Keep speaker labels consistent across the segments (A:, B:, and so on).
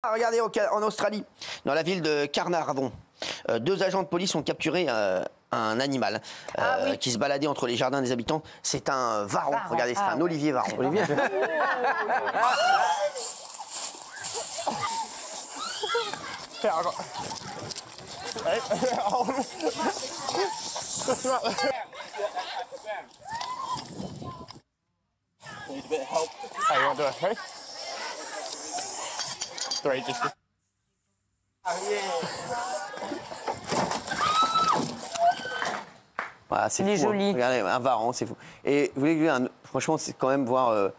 A: Regardez, en Australie, dans la ville de Carnarvon, 2 agents de police ont capturé un animal qui se baladait entre les jardins des habitants. C'est un varan. Regardez, c'est un olivier varan. Olivier. Voilà, c'est fou. Joli. Hein. Regardez, un varan, c'est fou. Et vous voulez que franchement, c'est quand même voir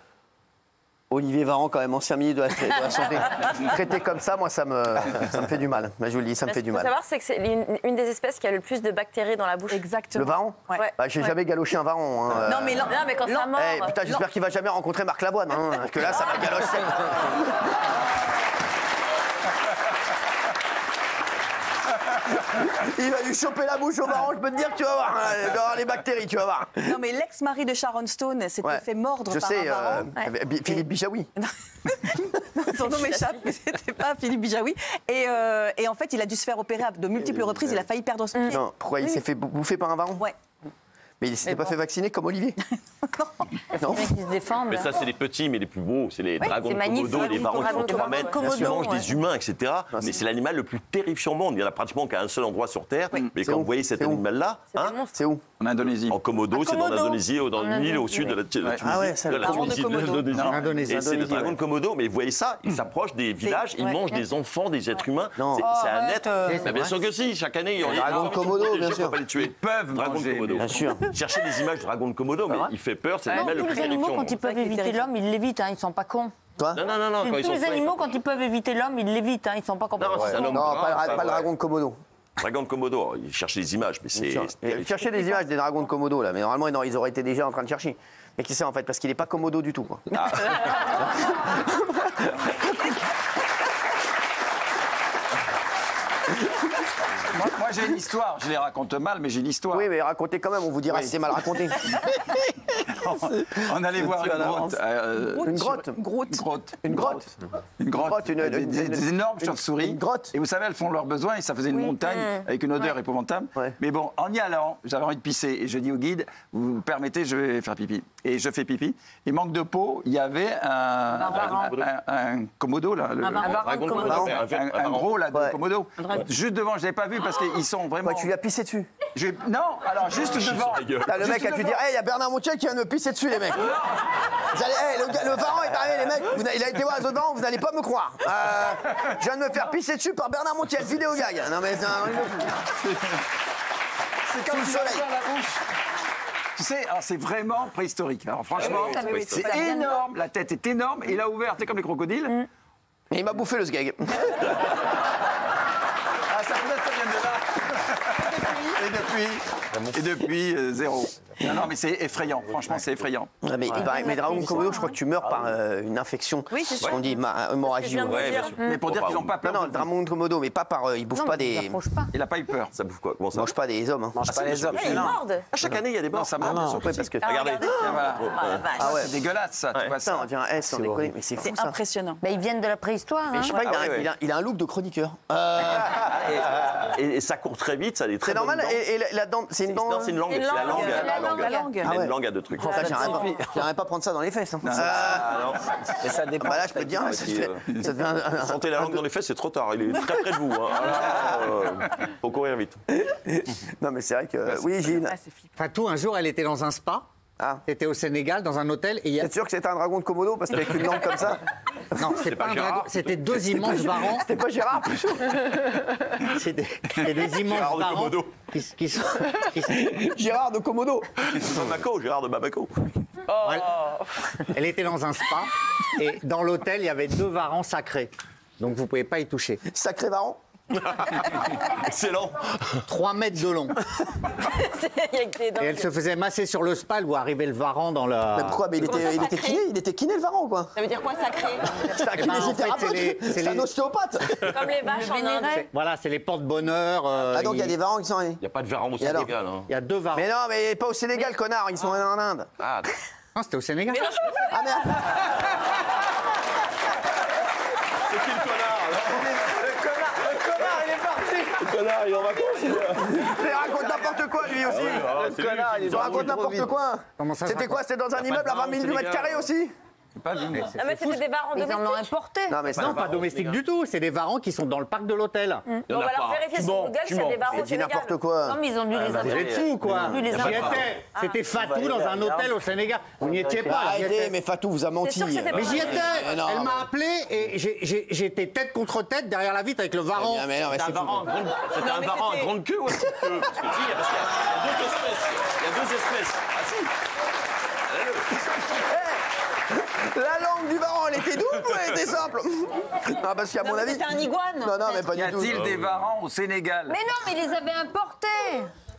A: Olivier Varan, quand même, ancien ministre de la Santé, traité comme ça, moi, ça me fait du mal. Je vous le dis, ça me fait du mal.
B: Ce qu'il faut savoir, c'est que c'est une des espèces qui a le plus de bactéries dans la bouche.
A: Exactement. Le varan. Ouais. Bah, j'ai jamais galoché un varan. Hein.
B: Non, mais quand ça mord...
A: putain, j'espère qu'il va jamais rencontrer Marc Lavoine, hein, que là, ça va galocher. Il va lui choper la bouche au varan, je peux te dire que tu vas voir. Il va avoir les bactéries, tu vas voir.
C: Non, mais l'ex-mari de Sharon Stone s'était fait mordre par un varan.
A: Philippe Bijaoui.
C: Son nom m'échappe, mais c'était pas Philippe Bijaoui. Et en fait, il a dû se faire opérer à de multiples reprises. Il a failli perdre son pied.
A: Non, pourquoi il s'est fait bouffer par un varan?
C: Ouais.
A: Mais il ne s'était pas fait vacciner comme Olivier?
B: Non. Qui se défendent.
D: Mais ça, c'est les petits, mais les plus beaux. C'est les dragons de Komodo, les varans qui font 3 mètres, qui mangent des humains, etc. Mais c'est l'animal le plus terrifiant au monde. Il n'y en a pratiquement qu'à un seul endroit sur Terre. Mais quand vous voyez cet animal-là,
A: c'est où?
D: En Indonésie. En Komodo, c'est dans l'Indonésie, dans une île au sud de la Tunisie.
A: Ah ouais, c'est le dragon de Komodo.
D: Et c'est le dragon de Komodo. Mais vous voyez ça, il s'approche des villages, il mange des enfants, des êtres humains. C'est un être. Bien sûr que si, chaque année, il y a
A: un dragon de Komodo, bien sûr.
D: Ils peuvent manger. Bien sûr. Cherchez des images de dragon de Komodo, mais il fait peur, c'est l'animal le plus terrifiant.
E: Tous les animaux, quand ils peuvent éviter l'homme, ils l'évitent, ils sont pas cons.
A: Toi?
D: Non.
E: Tous les animaux, quand ils peuvent éviter l'homme, ils l'évitent, ils sont pas complètement cons.
A: Non, pas le dragon de Komodo.
D: Dragon de Komodo, il cherchait des images, mais c'est...
A: Cherchez des images des dragons de Komodo, là, mais normalement, non, ils auraient été déjà en train de chercher. Mais qui c'est, en fait? Parce qu'il n'est pas Komodo du tout, quoi.
F: Moi j'ai une histoire, je les raconte mal, mais j'ai une histoire.
A: Oui, mais racontez quand même, on vous dira si c'est mal raconté.
F: On allait voir une grotte.
A: Une grotte.
F: Des énormes chauves-souris.
A: Une grotte.
F: Et vous savez, elles font leurs besoins et ça faisait une montagne avec une odeur épouvantable. Ouais. Mais bon, en y allant, j'avais envie de pisser et je dis au guide, vous permettez, je vais faire pipi. Et je fais pipi. Et manque de peau, il y avait un Komodo, là. Un gros, là, de Komodo. Juste devant, je ne l'avais pas vu parce qu'ils sont vraiment...
A: Tu lui as pissé dessus?
F: Non, alors juste devant.
A: Là, le mec a dû dire, il y a Bernard Montiel qui vient de me pisser dessus, les mecs. Le varan est arrivé, les mecs. Il a été voir les autres varans, vous n'allez pas me croire. Je viens de me faire pisser dessus par Bernard Montiel, vidéo gag. Non, mais
F: c'est comme le soleil. Tu sais, c'est vraiment préhistorique. Alors franchement, c'est énorme, la tête est énorme, il a ouvert, c'est comme les crocodiles.
A: Et il m'a bouffé le sgeg.
F: Ça vient de là. Et depuis, zéro. Non, mais c'est effrayant. Franchement, c'est effrayant.
A: Mais dragon de Komodo, je crois que tu meurs par une infection.
C: Oui, c'est ça.
A: On dit hémorragie.
F: Mais pour dire qu'ils n'ont pas peur.
A: Non, le dragon de Komodo, mais pas par. Il bouffe pas des.
F: Il n'a pas eu peur.
D: Ça bouffe quoi? Comment ça?
A: Il mange pas des hommes.
F: Mange pas les hommes.
B: Ils mordent.
D: Chaque année, il y a des morts.
F: Non, ça mord.
A: Parce que.
D: Regardez.
F: Ah ouais, c'est dégueulasse, ça. Tu vois ça.
A: On dirait un S, on déconne. Mais c'est fou, ça.
C: Impressionnant.
E: Ils viennent de la préhistoire.
A: Je sais pas, il a un look de chroniqueur.
D: Et ça court très vite, ça a des très bonnes dents.
A: C'est normal. Et la dent, c'est une dent.
D: Non, c'est une langue. C'est la langue. Il a une langue à 2 trucs.
A: J'aimerais pas prendre ça dans les fesses.
D: Non.
A: Mais ça dépend. Là, je peux te dire, ça devient.
D: Sentez la langue dans les fesses, c'est trop tard. Il est très près de vous. Faut courir vite.
A: Non, mais c'est vrai que. Oui, Gilles.
G: Fatou, un jour, elle était dans un spa. C'était au Sénégal, dans un hôtel.
A: T'es sûr que c'était un dragon de Komodo parce qu'avec une langue comme ça?
G: Non, c'est pas un dragon. C'était 2 immenses varans.
A: C'était pas Gérard, plus.
G: C'est des immenses varans qui sont.
A: Gérard de Komodo.
D: Gérard de Bamako.
G: Elle était dans un spa et dans l'hôtel, il y avait 2 varans sacrés. Donc vous pouvez pas y toucher.
A: Sacré varan.
D: Excellent.
G: 3 mètres de long. Et elle se faisait masser sur le spal où arrivait le varan dans la...
A: Mais pourquoi? Mais il était kiné le varan, quoi.
B: Ça veut dire quoi, sacré?
A: C'est un kinésithérapeute. C'est un ostéopathe.
B: Comme les vaches en Inde.
G: Voilà, c'est les porte-bonheur.
A: Donc il y a des varans qui sont allés.
D: Il n'y a pas de varan au Sénégal.
G: Il y a 2 varans.
A: Mais non, mais pas au Sénégal, connard. Ils sont en Inde.
G: Non, c'était au Sénégal.
A: Ah merde.
D: C'est qui le connard? connard, il est en vacances.
A: Il raconte n'importe quoi, lui aussi.
D: Le connard,
A: Il raconte n'importe quoi. C'était quoi? C'était dans un immeuble à 20 000 m² aussi?
F: Pas vu, mais
B: Non, mais c'était des varans
E: Ils en ont
B: domestiques.
E: importé.
G: Non, pas domestique du tout. C'est des varans qui sont dans le parc de l'hôtel.
B: On va leur vérifier sur Google s'il y a des varans
A: Il
B: au
A: dit
B: Sénégal.
A: n'importe quoi.
E: Non, mais ils ont dû les
G: Vous
E: importer.
G: êtes fous, quoi.
E: J'y
G: étais. C'était Fatou dans un hôtel au Sénégal. Vous n'y étiez pas. J'y
A: Arrêtez,
G: étais.
A: mais Fatou vous a menti.
B: sûr que c'était
G: Mais j'y étais.
A: Mais non,
G: Elle
A: mais-
G: m'a appelé et j'étais tête contre tête derrière la vitre avec le varan.
A: Mais non, mais c'est fou.
D: C'était un varan à grande queue ou à petite queue? Parce que si, parce qu'il y a deux espèces. Il y a deux espèces. Ah si.
A: La langue du varan, elle était double ou elle était simple? Non, parce qu'à mon avis.
E: C'était un iguane.
A: Non, mais pas
F: y
A: du tout.
F: a-t-il des varans au Sénégal?
E: Mais non, mais ils les avaient importés.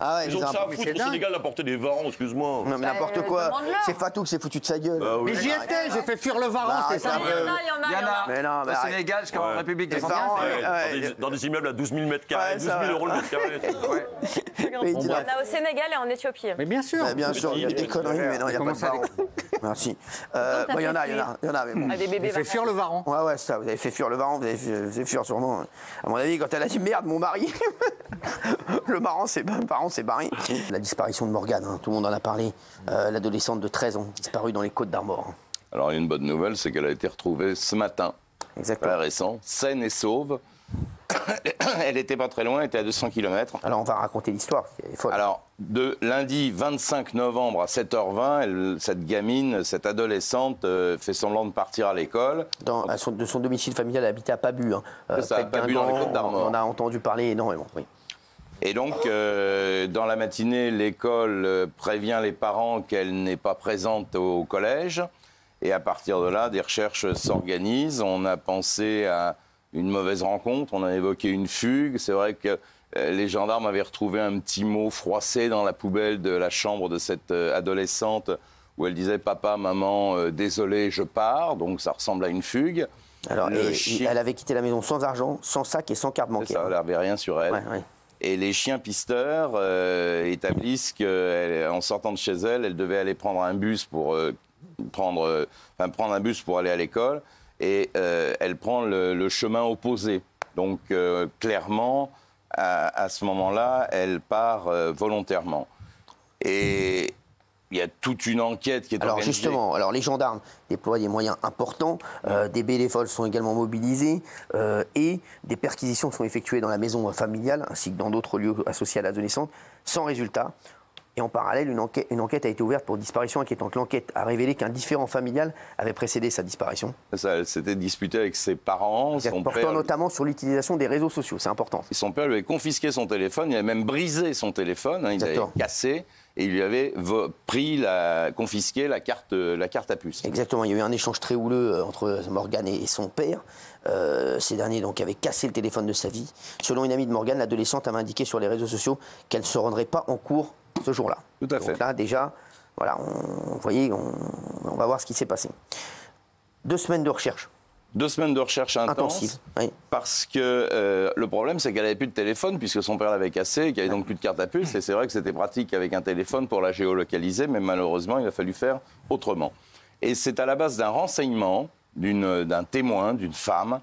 A: Ah ouais,
D: Ils ont
A: bizarre.
D: ça à
A: Mais
D: foutre
A: c'est
D: au
A: dingue.
D: Sénégal d'apporter des varans, excuse-moi.
A: Non, mais n'importe quoi.
E: demande-leur.
A: C'est Fatou qui s'est foutu de sa gueule.
G: Mais j'y étais, j'ai fait fuir le varan,
A: Bah,
G: c'est ça.
A: arrête,
B: Il y en a, il y en a,
F: Il y en a
A: Mais non, mais
F: au
A: arrête.
F: Sénégal jusqu'en
D: Ouais.
F: République
A: Les
F: démocratique.
A: varans,
D: Ouais, dans des immeubles à 12 000 m²,
A: Ouais,
D: 12
A: ça
D: 000
A: va.
D: euros le mètre carré.
A: Mais il dit
B: Il y
A: non.
B: en a au Sénégal et en Éthiopie.
G: Mais bien sûr.
A: Ouais, bien sûr, il y a des conneries, mais non, il n'y a pas
G: Comment
A: de
G: ça,
A: varan. Merci. Bon, il y en a, mais bon.
B: Ah, des bébés
G: J'ai fait fuir le varan.
A: Ouais, c'est ça, vous avez fait fuir le varan, vous avez fait fuir sûrement. À mon avis, quand elle a dit merde, mon mari, le varan s'est barré. La disparition de Morgane, hein, tout le monde en a parlé, l'adolescente de 13 ans, disparue dans les Côtes d'Armor.
H: Alors, il y a une bonne nouvelle, c'est qu'elle a été retrouvée ce matin,
A: Exactement.
H: très récent, saine et sauve. Elle n'était pas très loin, elle était à 200 km.
A: Alors, on va raconter l'histoire, c'est folle.
H: Alors, de lundi 25 novembre à 7h20, cette gamine, cette adolescente, fait semblant de partir à l'école.
A: De son domicile familial, elle habitait à Pabu. Hein,
H: C'est ça,
A: près de
H: Pabu, dans les
A: Guingamp.
H: Côtes d'Armor.
A: On en a entendu parler énormément, oui.
H: Et donc, dans la matinée, l'école prévient les parents qu'elle n'est pas présente au collège. Et à partir de là, des recherches s'organisent. On a pensé à une mauvaise rencontre, on a évoqué une fugue. C'est vrai que les gendarmes avaient retrouvé un petit mot froissé dans la poubelle de la chambre de cette adolescente où elle disait « Papa, maman, désolé, je pars ». Donc ça ressemble à une fugue.
A: Alors,
H: chien-
A: elle avait quitté la maison sans argent, sans sac et sans carte
H: C'est
A: bancaire.
H: ça, elle n'avait rien sur elle.
A: Ouais, ouais.
H: Et les chiens pisteurs établissent qu'en sortant de chez elle, elle devait aller prendre un bus pour prendre un bus pour aller à l'école, et elle prend le chemin opposé. Donc clairement, à ce moment-là, elle part volontairement. Et il y a toute une enquête qui est
A: Alors
H: organisée.
A: justement, les gendarmes déploient des moyens importants, des bénévoles sont également mobilisés et des perquisitions sont effectuées dans la maison familiale ainsi que dans d'autres lieux associés à l'adolescente, sans résultat. Et en parallèle, une enquête a été ouverte pour disparition inquiétante. L'enquête a révélé qu'un différend familial avait précédé sa disparition.
H: Ça, elle s'était disputée avec ses parents, son
A: Portant
H: père.
A: notamment sur l'utilisation des réseaux sociaux, c'est important.
H: Et son père lui avait confisqué son téléphone, il avait même brisé son téléphone, il l'avait
A: Exactement.
H: cassé, et il lui avait confisqué la carte à puce.
A: Exactement, il y a eu un échange très houleux entre Morgane et son père. Ces derniers donc, avaient cassé le téléphone de sa vie. Selon une amie de Morgane, l'adolescente avait indiqué sur les réseaux sociaux qu'elle ne se rendrait pas en cours ce jour-là.
H: Tout à fait.
A: Donc là, déjà, voilà, vous voyez, on va voir ce qui s'est passé. 2 semaines de recherche
H: 2 semaines de recherche
A: intensive.
H: intense,
A: Oui.
H: parce que le problème, c'est qu'elle n'avait plus de téléphone, puisque son père l'avait cassé, et qu'il n'y avait donc plus de carte à puce, et c'est vrai que c'était pratique avec un téléphone pour la géolocaliser, mais malheureusement, il a fallu faire autrement. Et c'est à la base d'un renseignement d'un témoin, d'une femme,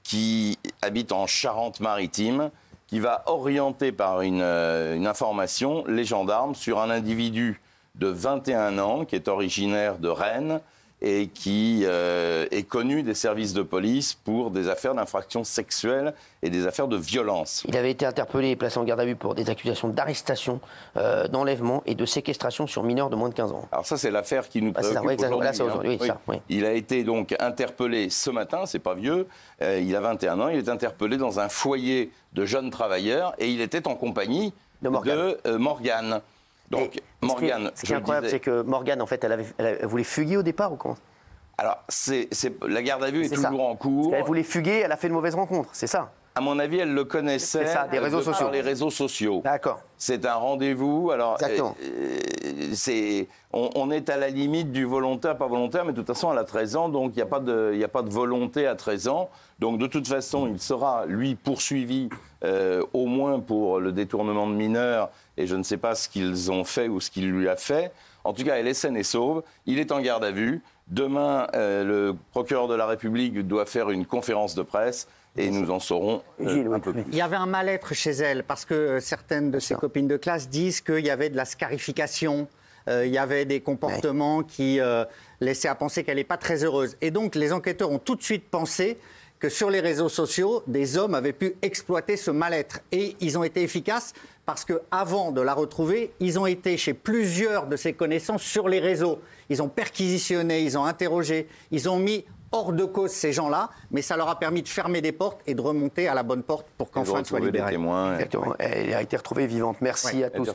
H: qui habite en Charente-Maritime, qui va orienter par une information les gendarmes sur un individu de 21 ans qui est originaire de Rennes et qui est connu des services de police pour des affaires d'infraction sexuelle et des affaires de violence.
A: Il avait été interpellé et placé en garde à vue pour des accusations d'arrestation, d'enlèvement et de séquestration sur mineurs de moins de 15 ans.
H: Alors ça, c'est l'affaire qui nous
A: Ah, c'est ça,
H: préoccupe
A: ouais, exactement.
H: aujourd'hui.
A: Là, c'est aujourd'hui, oui, ça, oui.
H: Il a été donc interpellé ce matin, c'est pas vieux, il a 21 ans, il est interpellé dans un foyer de jeunes travailleurs et il était en compagnie
A: De
H: Morgane. Donc, Morgane,
A: ce qui est incroyable, c'est que Morgane, en fait, elle voulait fuguer au départ ou comment?
H: Alors, la garde à vue est toujours en cours.
A: Elle voulait fuguer, elle a fait une mauvaise rencontre, c'est ça?
H: À mon avis, elle le connaissait
A: C'est ça, des réseaux sociaux.
H: par les réseaux sociaux.
A: D'accord.
H: C'est un rendez-vous. Alors,
A: Exactement.
H: On est à la limite du volontaire, pas volontaire, mais de toute façon, elle a 13 ans, donc il n'y a pas de volonté à 13 ans. Donc, de toute façon, il sera, lui, poursuivi, au moins pour le détournement de mineurs, et je ne sais pas ce qu'ils ont fait ou ce qu'il lui a fait. En tout cas, elle est saine et sauve. Il est en garde à vue. Demain, le procureur de la République doit faire une conférence de presse et nous en saurons un peu plus.
G: Il y avait un mal-être chez elle parce que certaines de ses copines de classe disent qu'il y avait de la scarification, il y avait des comportements qui laissaient à penser qu'elle n'est pas très heureuse. Et donc, les enquêteurs ont tout de suite pensé que sur les réseaux sociaux, des hommes avaient pu exploiter ce mal-être. Et ils ont été efficaces parce qu'avant de la retrouver, ils ont été chez plusieurs de ses connaissances sur les réseaux. Ils ont perquisitionné, ils ont interrogé, ils ont mis hors de cause ces gens-là, mais ça leur a permis de fermer des portes et de remonter à la bonne porte pour qu'enfin elle soit libérée.
A: Exactement. Elle a été retrouvée vivante. Merci à tous.